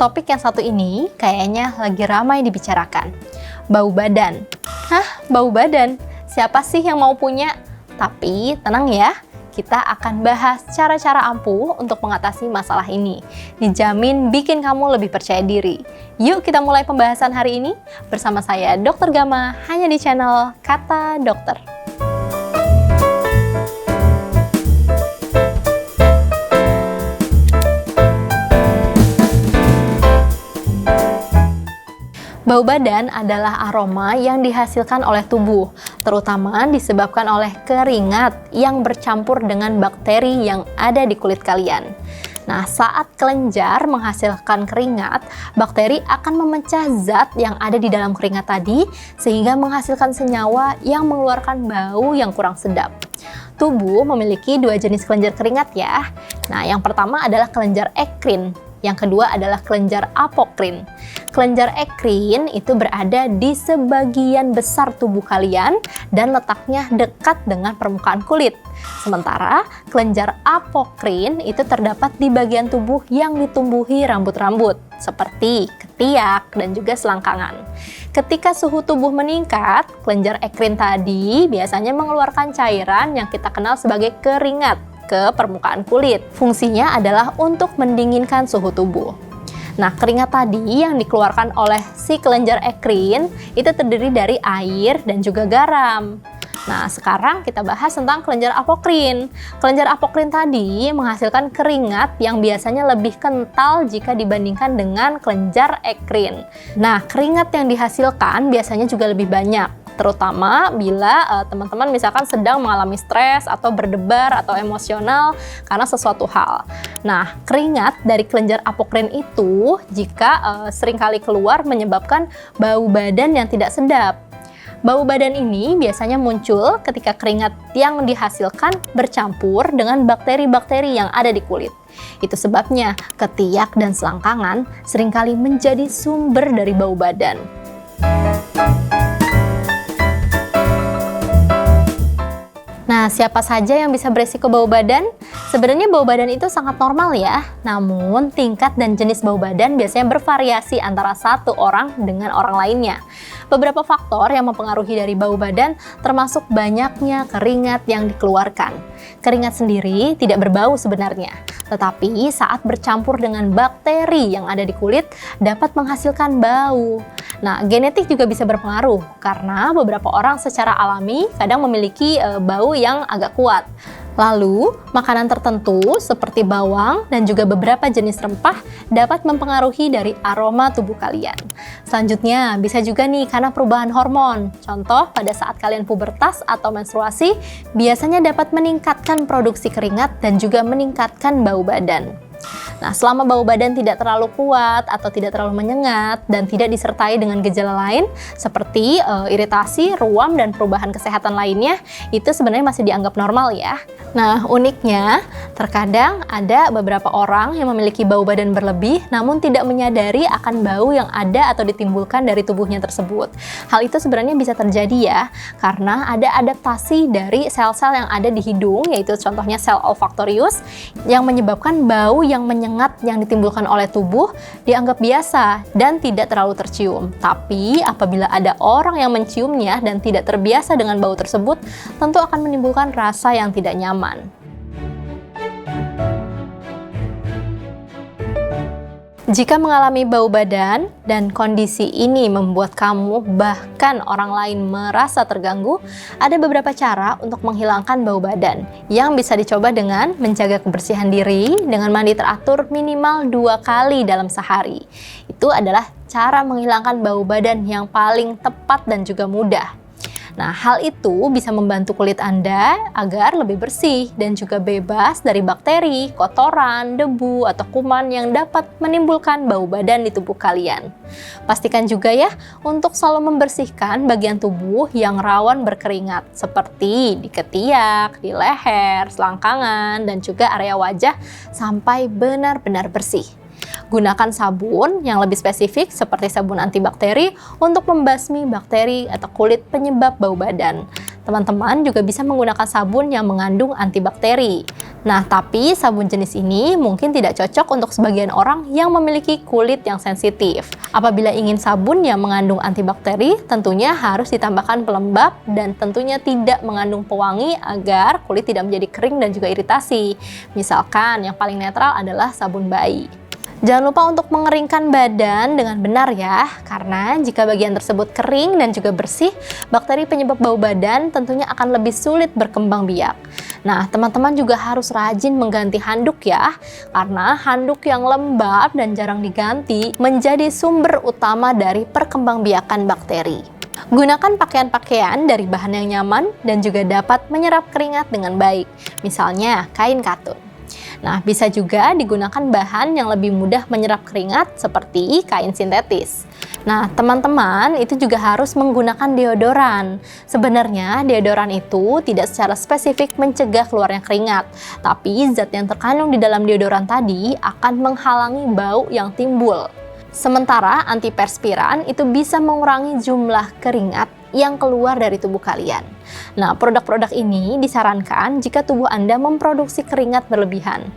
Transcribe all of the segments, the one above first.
Topik yang satu ini kayaknya lagi ramai dibicarakan. Bau badan. Hah, bau badan? Siapa sih yang mau punya? Tapi tenang ya, kita akan bahas cara-cara ampuh untuk mengatasi masalah ini. Dijamin bikin kamu lebih percaya diri. Yuk kita mulai pembahasan hari ini bersama saya Dr. Gama, hanya di channel Kata Dokter. Bau badan adalah aroma yang dihasilkan oleh tubuh, terutama disebabkan oleh keringat yang bercampur dengan bakteri yang ada di kulit kalian. Nah, saat kelenjar menghasilkan keringat, bakteri akan memecah zat yang ada di dalam keringat tadi, sehingga menghasilkan senyawa yang mengeluarkan bau yang kurang sedap. Tubuh memiliki dua jenis kelenjar keringat ya. Nah, yang pertama adalah kelenjar ekrin. Yang kedua adalah kelenjar apokrin. Kelenjar ekrin itu berada di sebagian besar tubuh kalian dan letaknya dekat dengan permukaan kulit. Sementara kelenjar apokrin itu terdapat di bagian tubuh yang ditumbuhi rambut-rambut, seperti ketiak dan juga selangkangan. Ketika suhu tubuh meningkat, kelenjar ekrin tadi biasanya mengeluarkan cairan yang kita kenal sebagai keringat ke permukaan kulit. Fungsinya adalah untuk mendinginkan suhu tubuh. Nah, keringat tadi yang dikeluarkan oleh si kelenjar ekrin itu terdiri dari air dan juga garam. Nah, sekarang kita bahas tentang kelenjar apokrin. Kelenjar apokrin tadi menghasilkan keringat yang biasanya lebih kental jika dibandingkan dengan kelenjar ekrin. Nah, keringat yang dihasilkan biasanya juga lebih banyak, terutama bila teman-teman misalkan sedang mengalami stres atau berdebar atau emosional karena sesuatu hal. Nah, keringat dari kelenjar apokrin itu jika seringkali keluar menyebabkan bau badan yang tidak sedap. Bau badan ini biasanya muncul ketika keringat yang dihasilkan bercampur dengan bakteri-bakteri yang ada di kulit. Itu sebabnya ketiak dan selangkangan seringkali menjadi sumber dari bau badan. Nah, siapa saja yang bisa beresiko bau badan? Sebenarnya bau badan itu sangat normal ya, namun tingkat dan jenis bau badan biasanya bervariasi antara satu orang dengan orang lainnya. Beberapa faktor yang mempengaruhi dari bau badan termasuk banyaknya keringat yang dikeluarkan. Keringat sendiri tidak berbau sebenarnya, tetapi saat bercampur dengan bakteri yang ada di kulit dapat menghasilkan bau. Nah, genetik juga bisa berpengaruh karena beberapa orang secara alami kadang memiliki bau yang agak kuat. Lalu, makanan tertentu seperti bawang dan juga beberapa jenis rempah dapat mempengaruhi dari aroma tubuh kalian. Selanjutnya, bisa juga nih karena perubahan hormon. Contoh, pada saat kalian pubertas atau menstruasi, biasanya dapat meningkatkan produksi keringat dan juga meningkatkan bau badan. Nah, selama bau badan tidak terlalu kuat atau tidak terlalu menyengat dan tidak disertai dengan gejala lain seperti iritasi, ruam, dan perubahan kesehatan lainnya, itu sebenarnya masih dianggap normal ya. Nah, uniknya, terkadang ada beberapa orang yang memiliki bau badan berlebih namun tidak menyadari akan bau yang ada atau ditimbulkan dari tubuhnya tersebut. Hal itu sebenarnya bisa terjadi ya, karena ada adaptasi dari sel-sel yang ada di hidung, yaitu contohnya sel olfaktorius, yang menyebabkan bau yang menyengat yang ditimbulkan oleh tubuh dianggap biasa dan tidak terlalu tercium. Tapi apabila ada orang yang menciumnya dan tidak terbiasa dengan bau tersebut, tentu akan menimbulkan rasa yang tidak nyaman. Jika mengalami bau badan dan kondisi ini membuat kamu bahkan orang lain merasa terganggu, ada beberapa cara untuk menghilangkan bau badan yang bisa dicoba dengan menjaga kebersihan diri dengan mandi teratur minimal 2 kali dalam sehari. Itu adalah cara menghilangkan bau badan yang paling tepat dan juga mudah. Nah, hal itu bisa membantu kulit Anda agar lebih bersih dan juga bebas dari bakteri, kotoran, debu, atau kuman yang dapat menimbulkan bau badan di tubuh kalian. Pastikan juga ya untuk selalu membersihkan bagian tubuh yang rawan berkeringat seperti di ketiak, di leher, selangkangan, dan juga area wajah sampai benar-benar bersih. Gunakan sabun yang lebih spesifik seperti sabun antibakteri untuk membasmi bakteri atau kulit penyebab bau badan. Teman-teman juga bisa menggunakan sabun yang mengandung antibakteri. Nah, tapi sabun jenis ini mungkin tidak cocok untuk sebagian orang yang memiliki kulit yang sensitif. Apabila ingin sabun yang mengandung antibakteri, tentunya harus ditambahkan pelembab dan tentunya tidak mengandung pewangi agar kulit tidak menjadi kering dan juga iritasi. Misalkan yang paling netral adalah sabun bayi. Jangan lupa untuk mengeringkan badan dengan benar ya, karena jika bagian tersebut kering dan juga bersih, bakteri penyebab bau badan tentunya akan lebih sulit berkembang biak. Nah, teman-teman juga harus rajin mengganti handuk ya, karena handuk yang lembab dan jarang diganti menjadi sumber utama dari perkembangbiakan bakteri. Gunakan pakaian-pakaian dari bahan yang nyaman dan juga dapat menyerap keringat dengan baik, misalnya kain katun. Nah, bisa juga digunakan bahan yang lebih mudah menyerap keringat seperti kain sintetis. Nah, teman-teman itu juga harus menggunakan deodoran. Sebenarnya deodoran itu tidak secara spesifik mencegah keluarnya keringat, tapi zat yang terkandung di dalam deodoran tadi akan menghalangi bau yang timbul. Sementara antiperspiran itu bisa mengurangi jumlah keringat yang keluar dari tubuh kalian. Nah, produk-produk ini disarankan jika tubuh Anda memproduksi keringat berlebihan.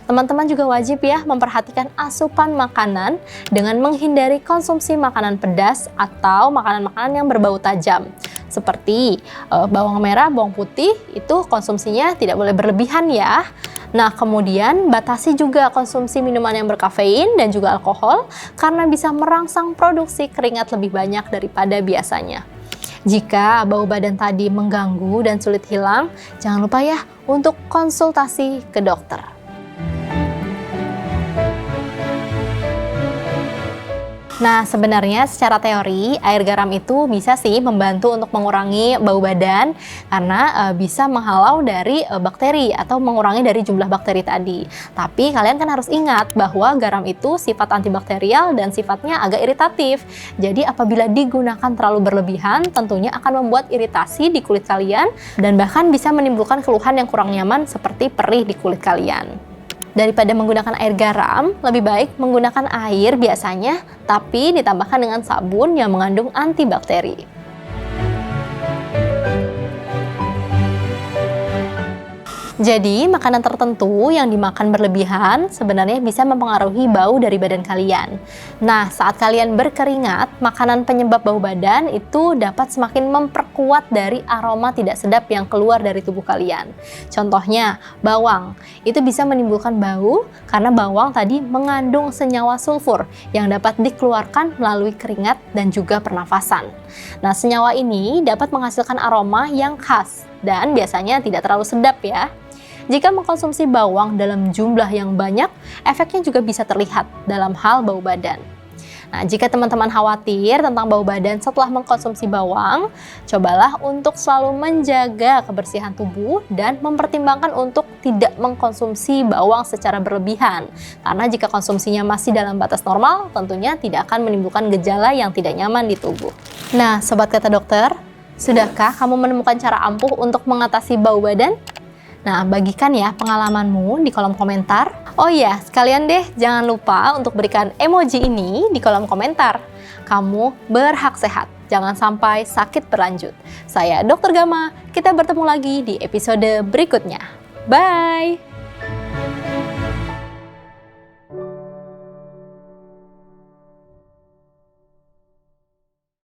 Teman-teman juga wajib ya memperhatikan asupan makanan dengan menghindari konsumsi makanan pedas atau makanan-makanan yang berbau tajam. Seperti bawang merah, bawang putih, itu konsumsinya tidak boleh berlebihan ya. Nah, kemudian batasi juga konsumsi minuman yang berkafein dan juga alkohol karena bisa merangsang produksi keringat lebih banyak daripada biasanya. Jika bau badan tadi mengganggu dan sulit hilang, jangan lupa ya untuk konsultasi ke dokter. Nah, sebenarnya secara teori air garam itu bisa sih membantu untuk mengurangi bau badan karena bisa menghalau dari bakteri atau mengurangi dari jumlah bakteri tadi. Tapi kalian kan harus ingat bahwa garam itu sifat antibakterial dan sifatnya agak iritatif. Jadi apabila digunakan terlalu berlebihan tentunya akan membuat iritasi di kulit kalian dan bahkan bisa menimbulkan keluhan yang kurang nyaman seperti perih di kulit kalian. Daripada menggunakan air garam, lebih baik menggunakan air biasanya, tapi ditambahkan dengan sabun yang mengandung antibakteri. Jadi, makanan tertentu yang dimakan berlebihan sebenarnya bisa mempengaruhi bau dari badan kalian. Nah, saat kalian berkeringat, makanan penyebab bau badan itu dapat semakin memperkuat dari aroma tidak sedap yang keluar dari tubuh kalian. Contohnya, bawang. Itu bisa menimbulkan bau karena bawang tadi mengandung senyawa sulfur yang dapat dikeluarkan melalui keringat dan juga pernafasan. Nah, senyawa ini dapat menghasilkan aroma yang khas dan biasanya tidak terlalu sedap ya. Jika mengkonsumsi bawang dalam jumlah yang banyak, efeknya juga bisa terlihat dalam hal bau badan. Nah, jika teman-teman khawatir tentang bau badan setelah mengkonsumsi bawang, cobalah untuk selalu menjaga kebersihan tubuh dan mempertimbangkan untuk tidak mengkonsumsi bawang secara berlebihan. Karena jika konsumsinya masih dalam batas normal, tentunya tidak akan menimbulkan gejala yang tidak nyaman di tubuh. Nah, Sobat Kata Dokter, sudahkah kamu menemukan cara ampuh untuk mengatasi bau badan? Nah, bagikan ya pengalamanmu di kolom komentar. Oh iya, sekalian deh jangan lupa untuk berikan emoji ini di kolom komentar. Kamu berhak sehat, jangan sampai sakit berlanjut. Saya Dr. Gama, kita bertemu lagi di episode berikutnya. Bye!